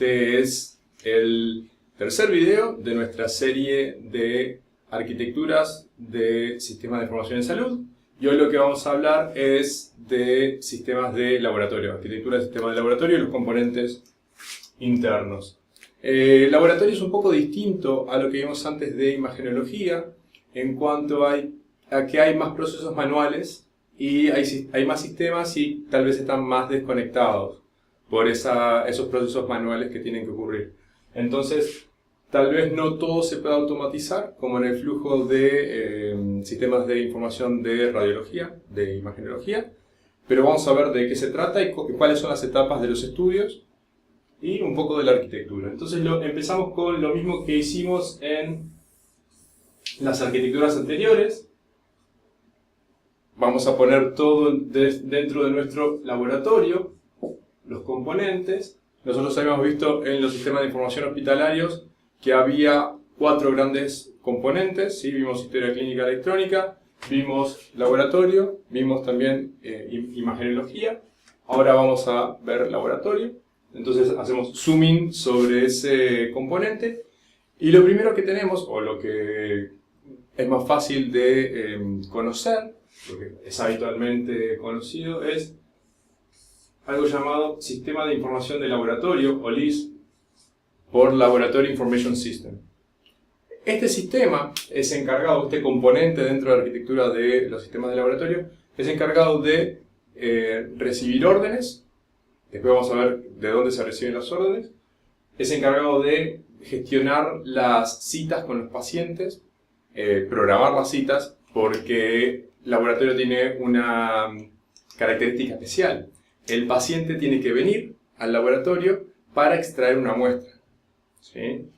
Este es el tercer video de nuestra serie de arquitecturas de sistemas de información en salud. Y hoy lo que vamos a hablar es de sistemas de laboratorio, arquitectura de sistemas de laboratorio y los componentes internos. Laboratorio es un poco distinto a lo que vimos antes de imagenología, en cuanto a que hay más procesos manuales y hay más sistemas y tal vez están más desconectados por esos procesos manuales que tienen que ocurrir. Entonces, tal vez no todo se pueda automatizar, como en el flujo de sistemas de información de radiología, de imagenología, pero vamos a ver de qué se trata y cuáles son las etapas de los estudios y un poco de la arquitectura. Entonces empezamos con lo mismo que hicimos en las arquitecturas anteriores. Vamos a poner todo dentro de nuestro laboratorio, los componentes. Nosotros habíamos visto en los sistemas de información hospitalarios que había 4 grandes componentes, ¿sí? Vimos historia clínica electrónica, vimos laboratorio, vimos también imagenología. Ahora vamos a ver laboratorio. Entonces hacemos zoom in sobre ese componente. Y lo primero que tenemos, o lo que es más fácil de conocer, porque es habitualmente conocido, es algo llamado Sistema de Información de Laboratorio, o LIS, por Laboratory Information System. Este sistema es encargado, este componente dentro de la arquitectura de los sistemas de laboratorio, es encargado de recibir órdenes. Después vamos a ver de dónde se reciben las órdenes. Es encargado de gestionar las citas con los pacientes, programar las citas, porque el laboratorio tiene una característica especial. El paciente tiene que venir al laboratorio para extraer una muestra, ¿sí?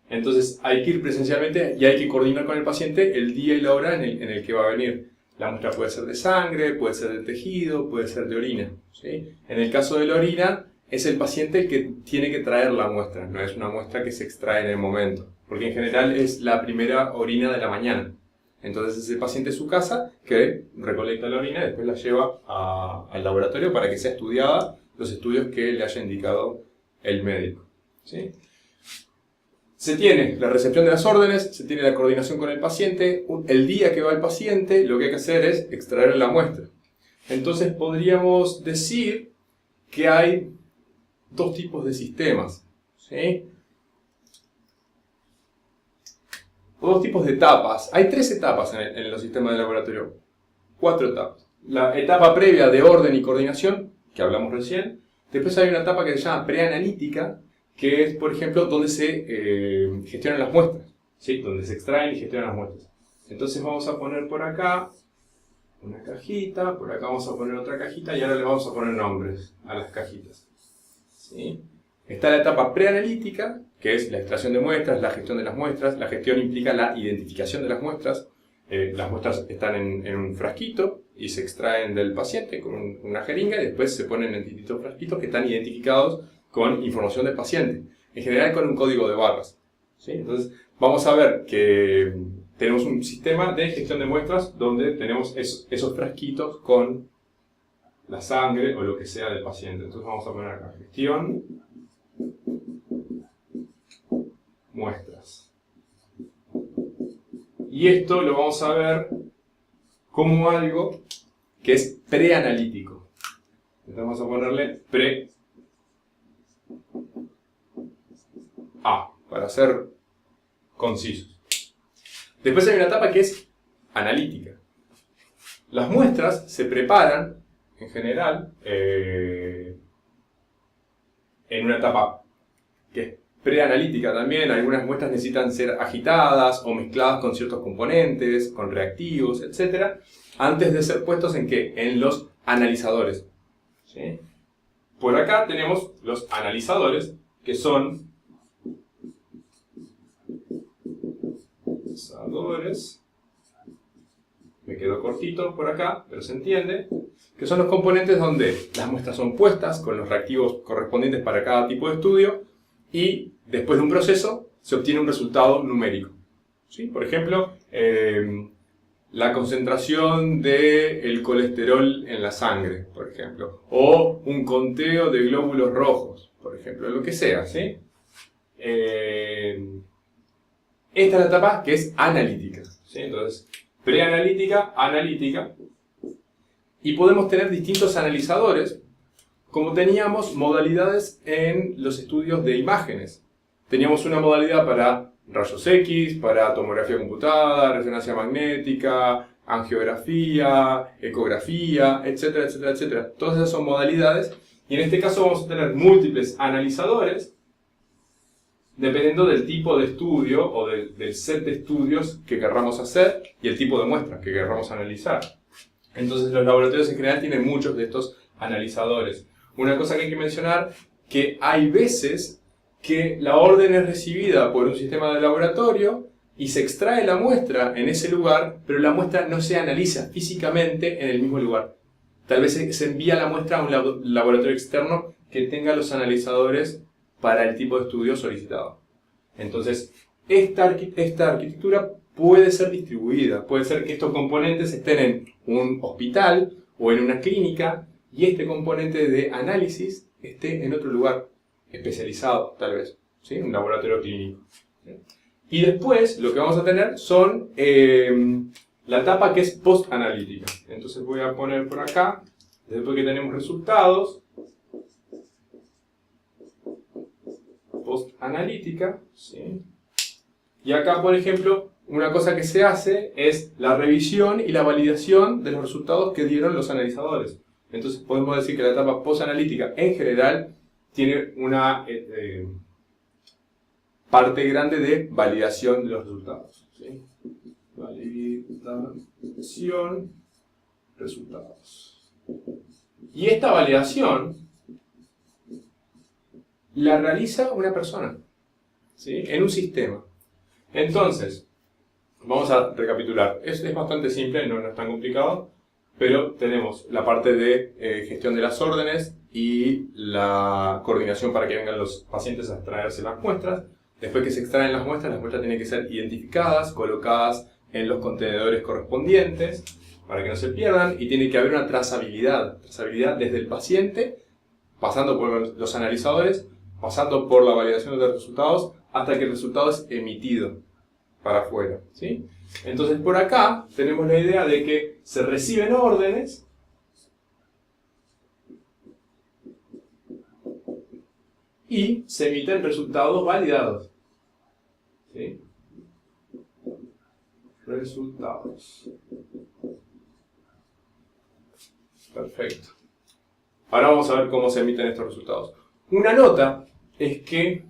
Entonces hay que ir presencialmente y hay que coordinar con el paciente el día y la hora en el que va a venir. La muestra puede ser de sangre, puede ser de tejido, puede ser de orina, ¿sí? En el caso de la orina, es el paciente el que tiene que traer la muestra, no es una muestra que se extrae en el momento, porque en general es la primera orina de la mañana. Entonces es el paciente en su casa que recolecta la orina y después la lleva al laboratorio para que sea estudiada los estudios que le haya indicado el médico, ¿sí? Se tiene la recepción de las órdenes, se tiene la coordinación con el paciente. El día que va el paciente, lo que hay que hacer es extraer la muestra. Entonces podríamos decir que hay 2 tipos de sistemas, ¿sí? O 2 tipos de etapas. Hay 3 etapas en los sistemas de laboratorio. 4 etapas. La etapa previa de orden y coordinación, que hablamos recién. Después hay una etapa que se llama preanalítica, que es, por ejemplo, donde se gestionan las muestras, ¿sí? Donde se extraen y gestionan las muestras. Entonces vamos a poner por acá una cajita, por acá vamos a poner otra cajita y ahora le vamos a poner nombres a las cajitas, ¿sí? Está la etapa preanalítica, que es la extracción de muestras, la gestión de las muestras. La gestión implica la identificación de las muestras. Las muestras están en un frasquito y se extraen del paciente con una jeringa y después se ponen en distintos frasquitos que están identificados con información del paciente, en general con un código de barras, ¿sí? Entonces vamos a ver que tenemos un sistema de gestión de muestras donde tenemos esos frasquitos con la sangre o lo que sea del paciente. Entonces vamos a poner acá gestión muestras. Y esto lo vamos a ver como algo que es preanalítico. Entonces vamos a ponerle para ser concisos. Después hay una etapa que es analítica. Las muestras se preparan, en general, en una etapa que es preanalítica también. Algunas muestras necesitan ser agitadas o mezcladas con ciertos componentes, con reactivos, etc. Antes de ser puestos ¿en qué? En los analizadores, ¿sí? Por acá tenemos los analizadores, que son me quedo cortito por acá, pero se entiende, que son los componentes donde las muestras son puestas con los reactivos correspondientes para cada tipo de estudio y después de un proceso se obtiene un resultado numérico, ¿sí? Por ejemplo, la concentración del colesterol en la sangre, por ejemplo, o un conteo de glóbulos rojos, por ejemplo, lo que sea, ¿sí? Esta es la etapa que es analítica, ¿sí? Entonces, preanalítica, analítica, y podemos tener distintos analizadores, como teníamos modalidades en los estudios de imágenes. Teníamos una modalidad para rayos X, para tomografía computada, resonancia magnética, angiografía, ecografía, etcétera, etcétera, etcétera. Todas esas son modalidades, y en este caso vamos a tener múltiples analizadores dependiendo del tipo de estudio o del set de estudios que querramos hacer y el tipo de muestras que querramos analizar. Entonces los laboratorios en general tienen muchos de estos analizadores. Una cosa que hay que mencionar, que hay veces que la orden es recibida por un sistema de laboratorio y se extrae la muestra en ese lugar, pero la muestra no se analiza físicamente en el mismo lugar. Tal vez se envía la muestra a un laboratorio externo que tenga los analizadores para el tipo de estudio solicitado. Entonces, esta arquitectura puede ser distribuida. Puede ser que estos componentes estén en un hospital o en una clínica y este componente de análisis esté en otro lugar especializado, tal vez, ¿sí? Un laboratorio clínico. Y después lo que vamos a tener son la etapa que es post-analítica. Entonces voy a poner por acá, después que tenemos resultados, post-analítica, ¿sí? Y acá, por ejemplo, una cosa que se hace es la revisión y la validación de los resultados que dieron los analizadores. Entonces podemos decir que la etapa post-analítica en general tiene una parte grande de validación de los resultados, ¿sí? Validación, resultados. Y esta validación la realiza una persona, ¿sí? En un sistema. Entonces, vamos a recapitular. Es bastante simple, no es tan complicado, pero tenemos la parte de gestión de las órdenes y la coordinación para que vengan los pacientes a extraerse las muestras. Después que se extraen las muestras tienen que ser identificadas, colocadas en los contenedores correspondientes para que no se pierdan, y tiene que haber una trazabilidad desde el paciente, pasando por los analizadores, pasando por la validación de los resultados, hasta que el resultado es emitido para afuera, ¿sí? Entonces por acá tenemos la idea de que se reciben órdenes y se emiten resultados validados, ¿sí? Resultados. Perfecto. Ahora vamos a ver cómo se emiten estos resultados. Una nota es que,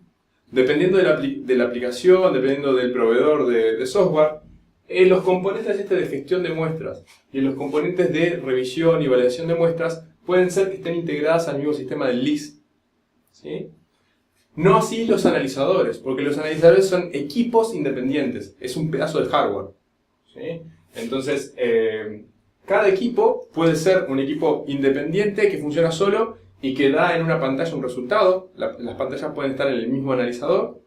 dependiendo de la aplicación, dependiendo del proveedor de software, los componentes de gestión de muestras y los componentes de revisión y validación de muestras pueden ser que estén integradas al mismo sistema del LIS, ¿sí? No así los analizadores, porque los analizadores son equipos independientes, es un pedazo de hardware, ¿sí? Entonces, cada equipo puede ser un equipo independiente que funciona solo y que da en una pantalla un resultado. Las pantallas pueden estar en el mismo analizador.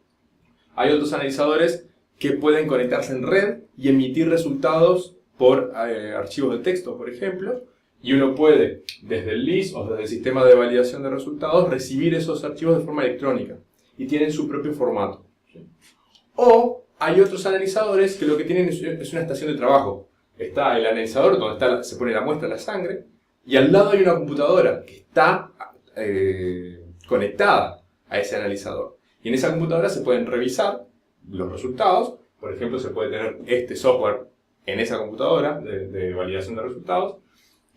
Hay otros analizadores que pueden conectarse en red y emitir resultados por archivos de texto, por ejemplo. Y uno puede, desde el LIS o desde el sistema de validación de resultados, recibir esos archivos de forma electrónica. Y tienen su propio formato, ¿sí? O hay otros analizadores que lo que tienen es una estación de trabajo. Está el analizador donde se pone la muestra de la sangre, y al lado hay una computadora que está conectada a ese analizador. Y en esa computadora se pueden revisar los resultados. Por ejemplo, se puede tener este software en esa computadora de validación de resultados.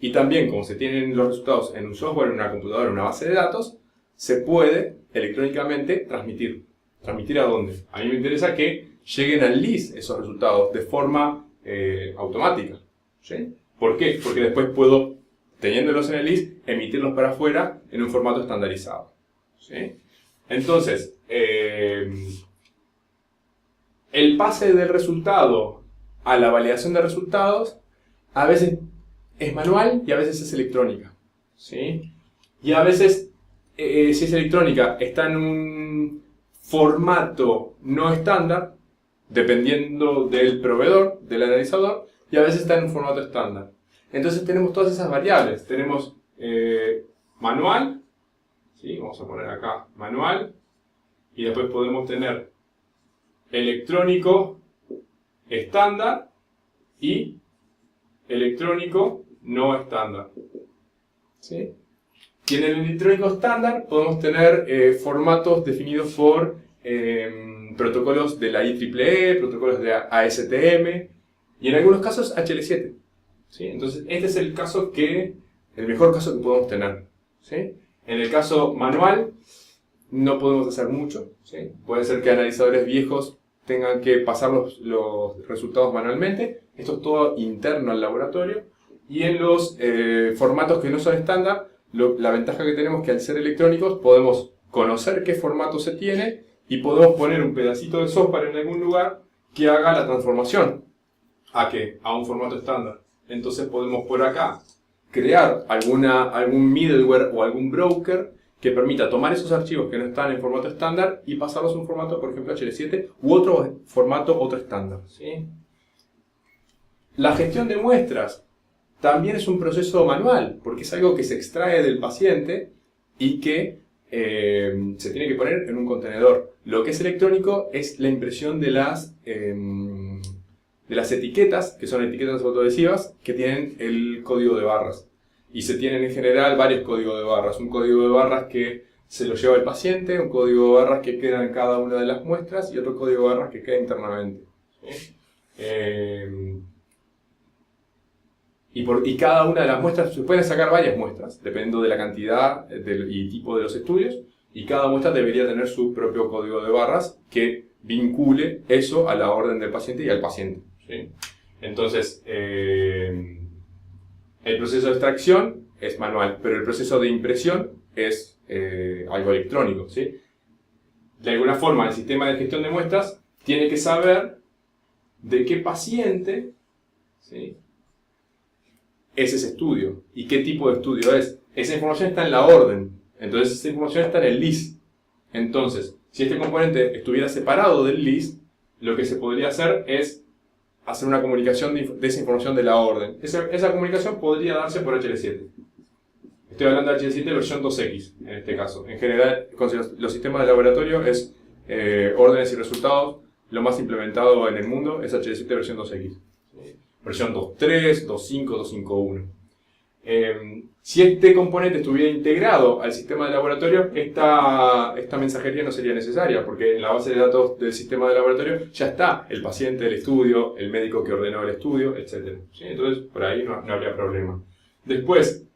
Y también, como se tienen los resultados en un software, en una computadora, en una base de datos, se puede electrónicamente transmitir. ¿Transmitir a dónde? A mí me interesa que lleguen al LIS esos resultados de forma automática, ¿sí? ¿Por qué? Porque después puedo, teniéndolos en el LIS, emitirlos para afuera en un formato estandarizado, ¿sí? Entonces, el pase del resultado a la validación de resultados a veces es manual y a veces es electrónica, ¿sí? Y a veces, si es electrónica, está en un formato no estándar, dependiendo del proveedor, del analizador, y a veces está en un formato estándar. Entonces tenemos todas esas variables. Tenemos manual, ¿sí? Vamos a poner acá manual. Y después podemos tener electrónico estándar y electrónico no estándar. ¿Sí? Y en el electrónico estándar podemos tener formatos definidos por protocolos de la IEEE, protocolos de ASTM y en algunos casos HL7. ¿Sí? Entonces este es el mejor caso que podemos tener. ¿Sí? En el caso manual no podemos hacer mucho. ¿Sí? Puede ser que analizadores viejos tengan que pasar los resultados manualmente. Esto es todo interno al laboratorio. Y en los formatos que no son estándar, la ventaja que tenemos es que al ser electrónicos podemos conocer qué formato se tiene y podemos poner un pedacito de software en algún lugar que haga la transformación. ¿A qué? A un formato estándar. Entonces podemos por acá crear algún middleware o algún broker que permita tomar esos archivos que no están en formato estándar y pasarlos a un formato, por ejemplo, HL7 u otro formato, otro estándar. ¿Sí? La gestión de muestras también es un proceso manual, porque es algo que se extrae del paciente y que se tiene que poner en un contenedor. Lo que es electrónico es la impresión de las etiquetas, que son etiquetas autoadhesivas, que tienen el código de barras. Y se tienen en general varios códigos de barras. Un código de barras que se lo lleva el paciente, un código de barras que queda en cada una de las muestras y otro código de barras que queda internamente. ¿Sí? Y cada una de las muestras, se pueden sacar varias muestras, dependiendo de la cantidad y tipo de los estudios, y cada muestra debería tener su propio código de barras que vincule eso a la orden del paciente y al paciente. ¿Sí? Entonces, el proceso de extracción es manual, pero el proceso de impresión es algo electrónico. ¿Sí? De alguna forma, el sistema de gestión de muestras tiene que saber de qué paciente, ¿sí?, es ese estudio y qué tipo de estudio es. Esa información está en la orden, entonces esa información está en el list. Entonces, si este componente estuviera separado del list, lo que se podría hacer es hacer una comunicación de esa información de la orden. Esa comunicación podría darse por HL7. Estoy hablando de HL7 versión 2X en este caso. En general, con los sistemas de laboratorio es órdenes y resultados. Lo más implementado en el mundo es HL7 versión 2X. Versión 2.3, 2.5, 2.5.1. Si este componente estuviera integrado al sistema de laboratorio, esta mensajería no sería necesaria, porque en la base de datos del sistema de laboratorio ya está el paciente del estudio, el médico que ordenó el estudio, etc. ¿Sí? Entonces, por ahí no habría problema. Después,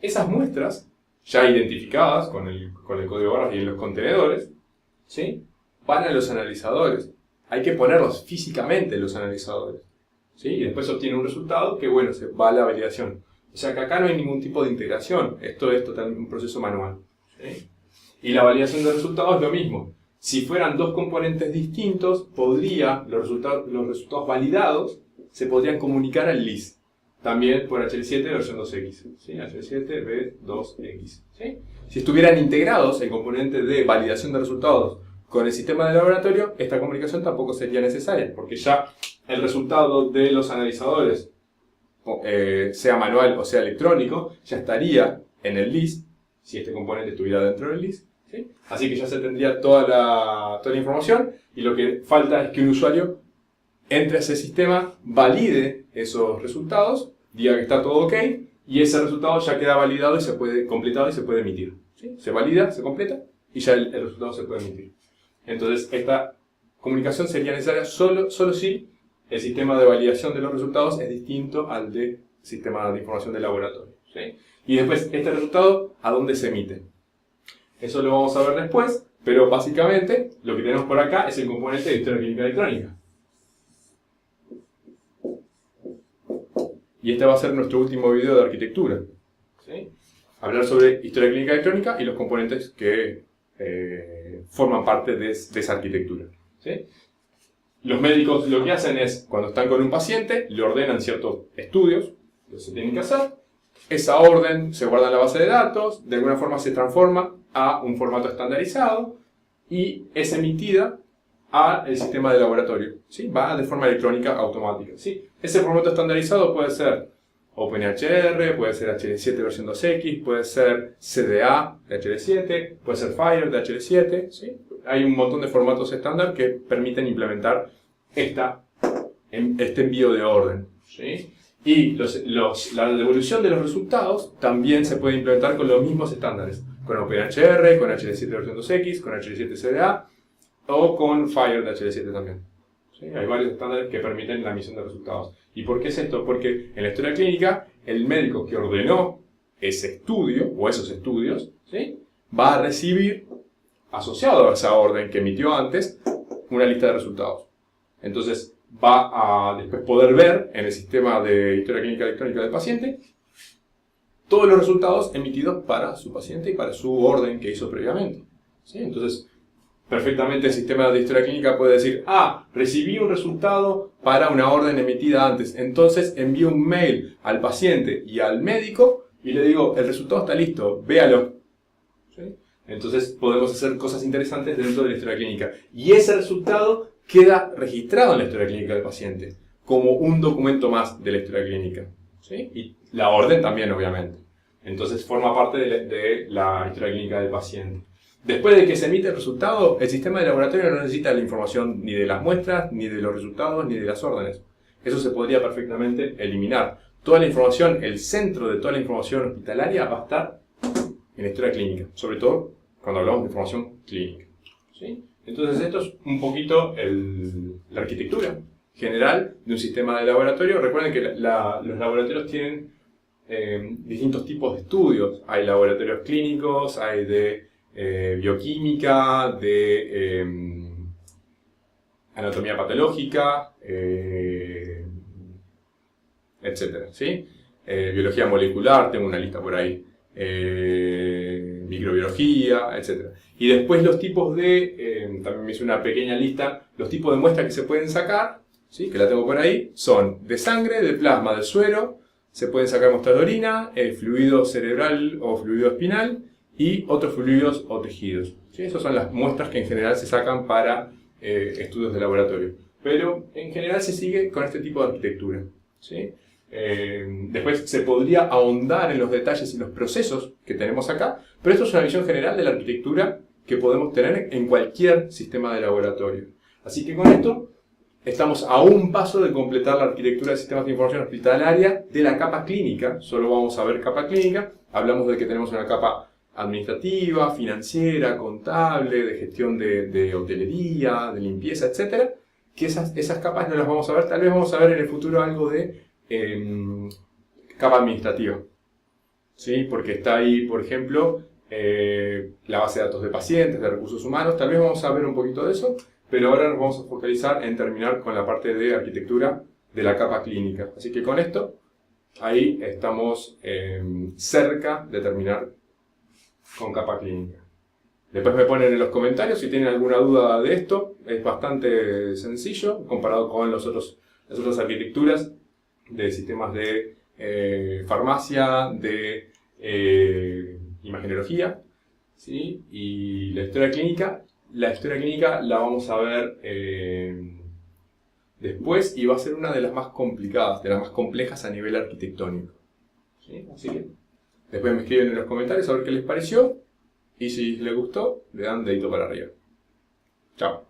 esas muestras, ya identificadas con el código de barras y en los contenedores, ¿sí?, van a los analizadores. Hay que ponerlos físicamente en los analizadores. ¿Sí? Y después obtiene un resultado que, bueno, se va a la validación. O sea que acá no hay ningún tipo de integración. Esto es totalmente un proceso manual. ¿Sí? Y la validación de resultados es lo mismo. Si fueran dos componentes distintos, los resultados validados se podrían comunicar al list. También por HL7 versión 2X. ¿Sí? HL7 V2X. ¿Sí? Si estuvieran integrados el componente de validación de resultados con el sistema de laboratorio, esta comunicación tampoco sería necesaria, porque ya el resultado de los analizadores, sea manual o sea electrónico, ya estaría en el list, si este componente estuviera dentro del list. ¿Sí? Así que ya se tendría toda la información, y lo que falta es que un usuario entre a ese sistema, valide esos resultados, diga que está todo ok, y ese resultado ya queda validado y se puede completado y se puede emitir. ¿Sí? Se valida, se completa, y ya el resultado se puede emitir. Entonces, esta comunicación sería necesaria solo si el sistema de validación de los resultados es distinto al del sistema de información de laboratorio. ¿Sí? Y después, este resultado, ¿a dónde se emite? Eso lo vamos a ver después, pero básicamente lo que tenemos por acá es el componente de historia clínica electrónica. Y este va a ser nuestro último video de arquitectura. ¿Sí? Hablar sobre historia clínica electrónica y los componentes que forman parte de esa arquitectura. ¿Sí? Los médicos lo que hacen es, cuando están con un paciente, le ordenan ciertos estudios que se tienen que hacer. Esa orden se guarda en la base de datos, de alguna forma se transforma a un formato estandarizado y es emitida al sistema de laboratorio. ¿Sí? Va de forma electrónica automática. ¿Sí? Ese formato estandarizado puede ser OpenHR, puede ser HL7 versión 2X, puede ser CDA de HL7, puede ser Fire de HL7, ¿sí? Hay un montón de formatos estándar que permiten implementar este envío de orden, ¿sí? Y la devolución de los resultados también se puede implementar con los mismos estándares, con OpenHR, con HL7 versión 2X, con HL7 CDA o con Fire de HL7 también. ¿Sí? Hay varios estándares que permiten la emisión de resultados. ¿Y por qué es esto? Porque en la historia clínica, el médico que ordenó ese estudio o esos estudios, ¿sí?, va a recibir, asociado a esa orden que emitió antes, una lista de resultados. Entonces, va a después poder ver en el sistema de historia clínica electrónica del paciente todos los resultados emitidos para su paciente y para su orden que hizo previamente. ¿Sí? Entonces, perfectamente el sistema de historia clínica puede decir, recibí un resultado para una orden emitida antes, entonces envío un mail al paciente y al médico y le digo, el resultado está listo, véalo. ¿Sí? Entonces podemos hacer cosas interesantes dentro de la historia clínica. Y ese resultado queda registrado en la historia clínica del paciente, como un documento más de la historia clínica. ¿Sí? Y la orden también, obviamente. Entonces forma parte de la historia clínica del paciente. Después de que se emite el resultado, el sistema de laboratorio no necesita la información ni de las muestras, ni de los resultados, ni de las órdenes. Eso se podría perfectamente eliminar. Toda la información, el centro de toda la información hospitalaria va a estar en la historia clínica, sobre todo cuando hablamos de información clínica. ¿Sí? Entonces esto es un poquito la arquitectura general de un sistema de laboratorio. Recuerden que los laboratorios tienen distintos tipos de estudios. Hay laboratorios clínicos, hay de bioquímica, de anatomía patológica, etcétera, ¿sí? Biología molecular, tengo una lista por ahí, microbiología, etcétera. Y después los tipos también me hice una pequeña lista, los tipos de muestras que se pueden sacar, ¿sí?, que la tengo por ahí, son de sangre, de plasma, de suero, se pueden sacar muestras de orina, fluido cerebral o fluido espinal, y otros fluidos o tejidos. ¿Sí? Esas son las muestras que en general se sacan para estudios de laboratorio. Pero en general se sigue con este tipo de arquitectura. ¿Sí? Después se podría ahondar en los detalles y los procesos que tenemos acá, pero esto es una visión general de la arquitectura que podemos tener en cualquier sistema de laboratorio. Así que con esto estamos a un paso de completar la arquitectura de sistemas de información hospitalaria de la capa clínica. Solo vamos a ver capa clínica. Hablamos de que tenemos una capa administrativa, financiera, contable, de gestión de hotelería, de limpieza, etc. Que esas capas no las vamos a ver. Tal vez vamos a ver en el futuro algo de capa administrativa. ¿Sí? Porque está ahí, por ejemplo, la base de datos de pacientes, de recursos humanos. Tal vez vamos a ver un poquito de eso, pero ahora nos vamos a focalizar en terminar con la parte de arquitectura de la capa clínica. Así que con esto, ahí estamos cerca de terminar con capa clínica. Después me ponen en los comentarios si tienen alguna duda de esto. Es bastante sencillo comparado con las otras arquitecturas de sistemas de farmacia, de imagenología, ¿sí? Y la historia clínica la vamos a ver después y va a ser una de las más complicadas, de las más complejas a nivel arquitectónico. ¿Sí? Así que después me escriben en los comentarios a ver qué les pareció y si les gustó, le dan dedito para arriba. Chao.